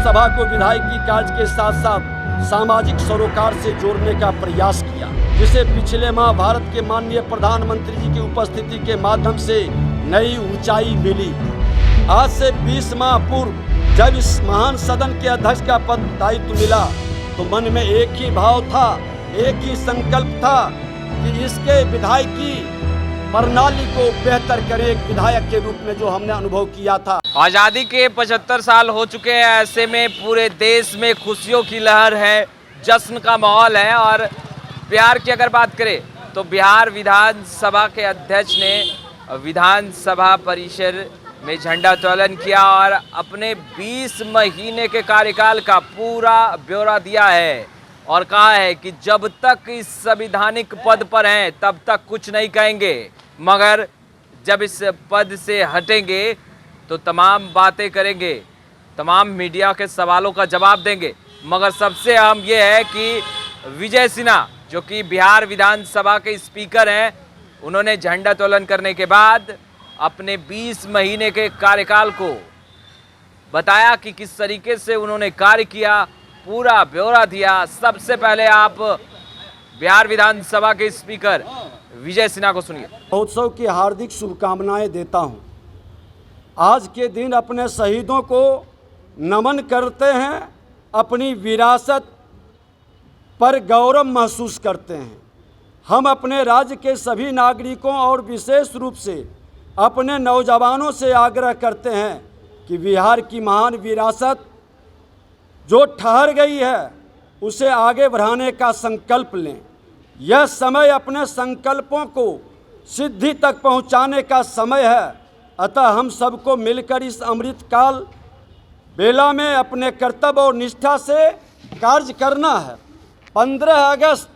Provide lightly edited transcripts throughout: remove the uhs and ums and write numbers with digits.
विधानसभा को विधायकी कार्य के साथ साथ सामाजिक सरोकार से जोड़ने का प्रयास किया, जिसे पिछले माह भारत के माननीय प्रधानमंत्री जी की उपस्थिति के माध्यम से नई ऊंचाई मिली। आज से 20 माह पूर्व जब इस महान सदन के अध्यक्ष का पद दायित्व मिला तो मन में एक ही भाव था, एक ही संकल्प था कि इसके विधायकी प्रणाली को बेहतर करें। एक विधायक के रूप में जो हमने अनुभव किया था। आज़ादी के 75 साल हो चुके हैं, ऐसे में पूरे देश में खुशियों की लहर है, जश्न का माहौल है। और बिहार की अगर बात करें तो बिहार विधानसभा के अध्यक्ष ने विधानसभा परिसर में झंडा उत्तोलन किया और अपने 20 महीने के कार्यकाल का पूरा ब्यौरा दिया है और कहा है कि जब तक इस संवैधानिक पद पर हैं तब तक कुछ नहीं कहेंगे, मगर जब इस पद से हटेंगे तो तमाम बातें करेंगे, तमाम मीडिया के सवालों का जवाब देंगे। मगर सबसे अहम ये है कि विजय सिन्हा जो कि बिहार विधानसभा के स्पीकर हैं, उन्होंने झंडा उत्तोलन करने के बाद अपने 20 महीने के कार्यकाल को बताया कि किस तरीके से उन्होंने कार्य किया, पूरा ब्यौरा दिया। सबसे पहले आप बिहार विधानसभा के स्पीकर विजय सिन्हा को सुनिए। महोत्सव की हार्दिक शुभकामनाएं देता हूं। आज के दिन अपने शहीदों को नमन करते हैं, अपनी विरासत पर गौरव महसूस करते हैं। हम अपने राज्य के सभी नागरिकों और विशेष रूप से अपने नौजवानों से आग्रह करते हैं कि बिहार की महान विरासत जो ठहर गई है उसे आगे बढ़ाने का संकल्प लें। यह समय अपने संकल्पों को सिद्धि तक पहुंचाने का समय है। अतः हम सबको मिलकर इस अमृतकाल बेला में अपने कर्तव्य और निष्ठा से कार्य करना है। 15 अगस्त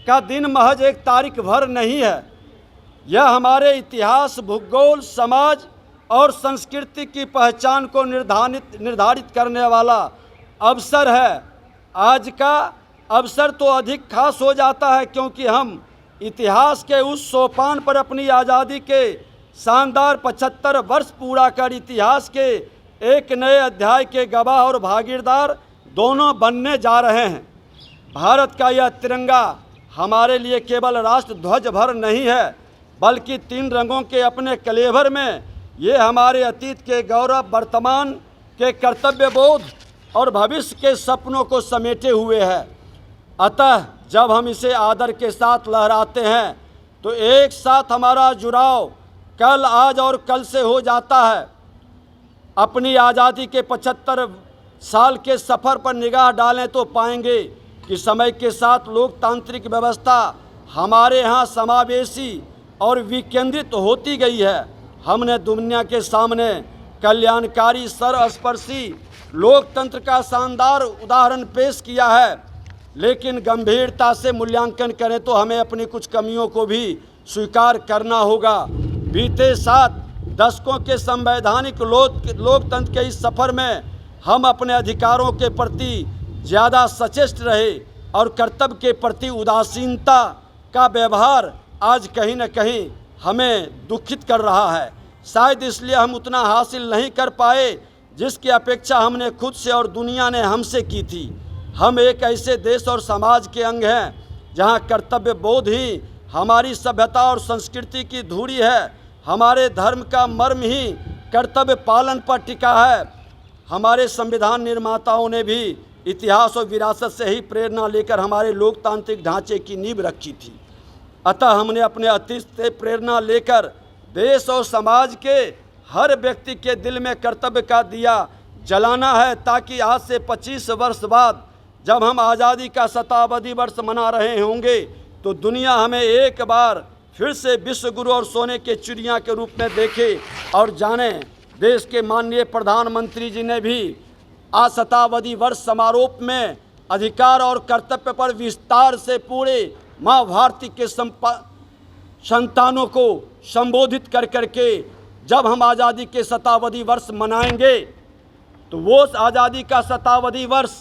का दिन महज एक तारीख भर नहीं है, यह हमारे इतिहास, भूगोल, समाज और संस्कृति की पहचान को निर्धारित करने वाला अवसर है। आज का अवसर तो अधिक खास हो जाता है क्योंकि हम इतिहास के उस सोपान पर अपनी आज़ादी के शानदार 75 वर्ष पूरा कर इतिहास के एक नए अध्याय के गवाह और भागीदार दोनों बनने जा रहे हैं। भारत का यह तिरंगा हमारे लिए केवल राष्ट्र ध्वज भर नहीं है, बल्कि 3 रंगों के अपने कलेवर में ये हमारे अतीत के गौरव, वर्तमान के कर्तव्य बोध और भविष्य के सपनों को समेटे हुए है। अतः जब हम इसे आदर के साथ लहराते हैं तो एक साथ हमारा जुड़ाव कल, आज और कल से हो जाता है। अपनी आज़ादी के 75 साल के सफ़र पर निगाह डालें तो पाएंगे कि समय के साथ लोकतांत्रिक व्यवस्था हमारे यहाँ समावेशी और विकेंद्रित होती गई है। हमने दुनिया के सामने कल्याणकारी, सर्वस्पर्शी लोकतंत्र का शानदार उदाहरण पेश किया है, लेकिन गंभीरता से मूल्यांकन करें तो हमें अपनी कुछ कमियों को भी स्वीकार करना होगा। बीते 7 दशकों के संवैधानिक लोकतंत्र के इस सफ़र में हम अपने अधिकारों के प्रति ज़्यादा सचेत रहे और कर्तव्य के प्रति उदासीनता का व्यवहार आज कहीं न कहीं हमें दुखित कर रहा है। शायद इसलिए हम उतना हासिल नहीं कर पाए जिसकी अपेक्षा हमने खुद से और दुनिया ने हमसे की थी। हम एक ऐसे देश और समाज के अंग हैं जहां कर्तव्य बोध ही हमारी सभ्यता और संस्कृति की धूरी है। हमारे धर्म का मर्म ही कर्तव्य पालन पर टिका है। हमारे संविधान निर्माताओं ने भी इतिहास और विरासत से ही प्रेरणा लेकर हमारे लोकतांत्रिक ढांचे की नींव रखी थी। अतः हमने अपने अतीत से प्रेरणा लेकर देश और समाज के हर व्यक्ति के दिल में कर्तव्य का दिया जलाना है, ताकि आज से 25 वर्ष बाद जब हम आज़ादी का शताब्दी वर्ष मना रहे होंगे तो दुनिया हमें एक बार फिर से विश्व गुरु और सोने के चिड़िया के रूप में देखे और जाने। देश के माननीय प्रधानमंत्री जी ने भी आज शताब्दी वर्ष समारोह में अधिकार और कर्तव्य पर विस्तार से पूरे माँ भारती के संतानों को संबोधित कर करके जब हम आज़ादी के शताब्दी वर्ष मनाएंगे तो वो आज़ादी का शताब्दी वर्ष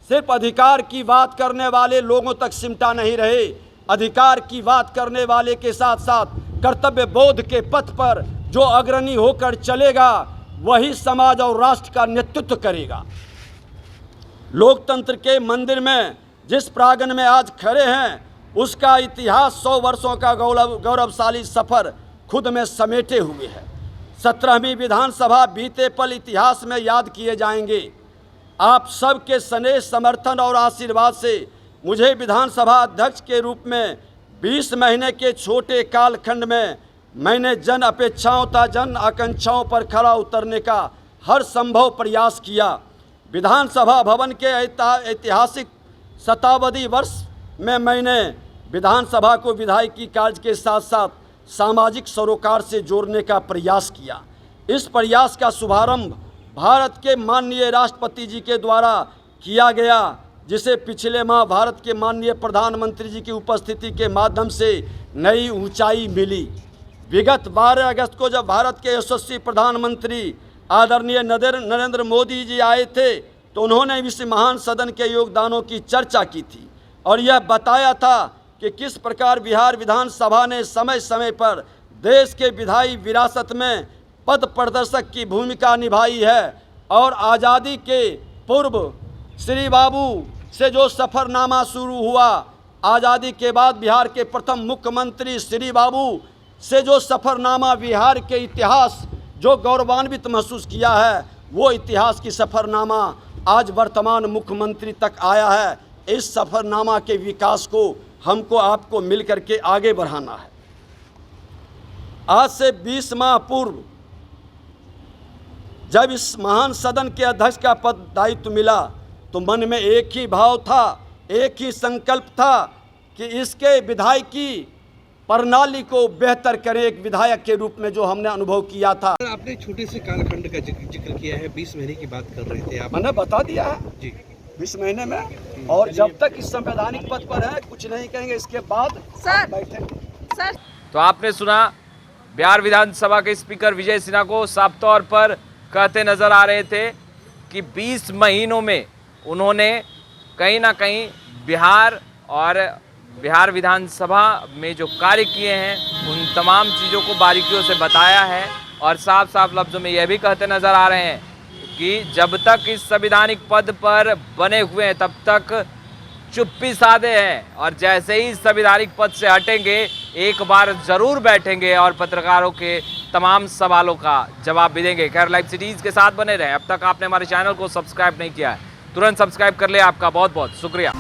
सिर्फ अधिकार की बात करने वाले लोगों तक सिमटा नहीं रहे। अधिकार की बात करने वाले के साथ साथ कर्तव्य बोध के पथ पर जो अग्रणी होकर चलेगा वही समाज और राष्ट्र का नेतृत्व करेगा। लोकतंत्र के मंदिर में जिस प्रांगण में आज खड़े हैं, उसका इतिहास 100 वर्षों का गौरवशाली सफ़र खुद में समेटे हुए है। 17वीं विधानसभा बीते पल इतिहास में याद किए जाएंगे। आप सबके स्नेह, समर्थन और आशीर्वाद से मुझे विधानसभा अध्यक्ष के रूप में 20 महीने के छोटे कालखंड में मैंने जन अपेक्षाओं तथा जन आकांक्षाओं पर खरा उतरने का हर संभव प्रयास किया। विधानसभा भवन के ऐतिहासिक शताब्दी वर्ष में मैंने विधानसभा को विधायिकी कार्य के साथ साथ सामाजिक सरोकार से जोड़ने का प्रयास किया। इस प्रयास का शुभारंभ भारत के माननीय राष्ट्रपति जी के द्वारा किया गया, जिसे पिछले माह भारत के माननीय प्रधानमंत्री जी की उपस्थिति के माध्यम से नई ऊंचाई मिली। विगत 12 अगस्त को जब भारत के यशस्वी प्रधानमंत्री आदरणीय नरेंद्र मोदी जी आए थे, तो उन्होंने इस महान सदन के योगदानों की चर्चा की थी और यह बताया था कि किस प्रकार बिहार विधानसभा ने समय समय पर देश के विधायी विरासत में पथ प्रदर्शक की भूमिका निभाई है और आज़ादी के पूर्व श्री बाबू से जो सफ़रनामा शुरू हुआ, आज़ादी के बाद बिहार के प्रथम मुख्यमंत्री श्री बाबू से जो सफ़रनामा बिहार के इतिहास जो गौरवान्वित महसूस किया है, वो इतिहास की सफ़रनामा आज वर्तमान मुख्यमंत्री तक आया है। इस सफ़रनामा के विकास को हमको आपको मिल करके आगे बढ़ाना है। आज से 20 माह पूर्व जब इस महान सदन के अध्यक्ष का पद दायित्व मिला, तो मन में एक ही भाव था, एक ही संकल्प था कि इसके विधायिकी प्रणाली को बेहतर करें। एक विधायक के रूप में जो हमने अनुभव किया था। आपने छोटे से कालखंड का जिक्र किया है, 20 महीने की बात कर रहे थे आप। मैंने बता दिया है जी 20 महीने में, और जब तक इस संवैधानिक पद पर है कुछ नहीं कहेंगे। इसके बाद सर बैठेंगे। तो आपने सुना बिहार विधानसभा के स्पीकर विजय सिन्हा को साफ तौर पर कहते नजर आ रहे थे कि 20 महीनों में उन्होंने कहीं ना कहीं बिहार और बिहार विधानसभा में जो कार्य किए हैं उन तमाम चीज़ों को बारीकियों से बताया है और साफ साफ लफ्ज़ों में यह भी कहते नज़र आ रहे हैं कि जब तक इस संवैधानिक पद पर बने हुए हैं तब तक चुप्पी साधे हैं, और जैसे ही संवैधानिक पद से हटेंगे एक बार ज़रूर बैठेंगे और पत्रकारों के तमाम सवालों का जवाब भी देंगे। खैर, लाइव सिटीज़ के साथ बने रहें। अब तक आपने हमारे चैनल को सब्सक्राइब नहीं किया है, तुरंत सब्सक्राइब कर ले। आपका बहुत बहुत शुक्रिया।